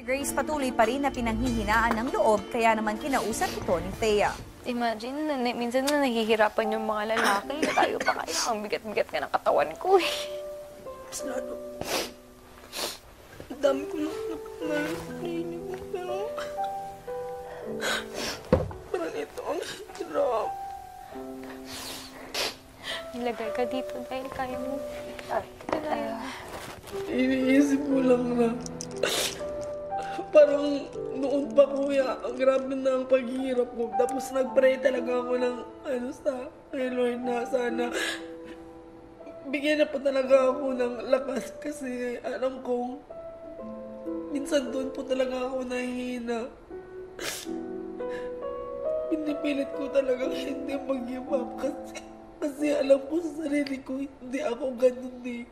Grace patuloy pa rin na pinanghihinaan ng loob kaya naman kinausap ito ni Thea. Imagine, minsan na nahihirapan yung mga lalaki. Tayo pa kaya, ang bigat-bigat ka ng katawan ko eh. Mas lalo. Ang dami ko lang napangalit mo, pero parang ito ang hirap. Nilagay ka dito dahil kaya mo. Iniisip ko lang na parang noon pa kuya, ang grabe na ang paghihirap ko. Tapos nag-pray talaga ako ng sa kay Lord na sana bigyan na po talaga ako ng lakas kasi alam kong minsan doon po talaga ako nahihina. Pinipilit ko talaga hindi mag-give up kasi alam ko sa sarili ko hindi ako ganun eh.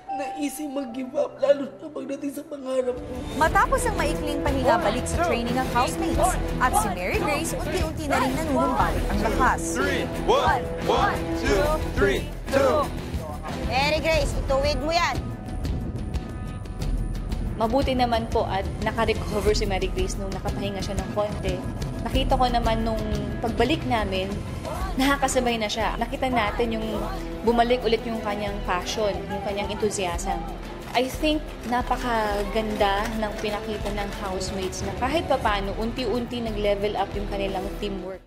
Naisip mag-give up, lalo na pagdating sa pangarap ko. Matapos ang maikling pahinga balik sa training ng housemates at si Mary Grace unti-unti na rin nanunumbalik ang lakas. 1, 2, 3, 2. Mary Grace, ituwid mo yan. Mabuti naman po at naka-recover si Mary Grace nung nakapahinga siya ng konti. Nakita ko naman nung pagbalik namin, nakakasabay na siya. Nakita natin yung bumalik ulit yung kanyang passion, yung kanyang enthusiasm. I think napakaganda ng pinakita ng housemates na kahit papano, unti-unti nag-level up yung kanilang teamwork.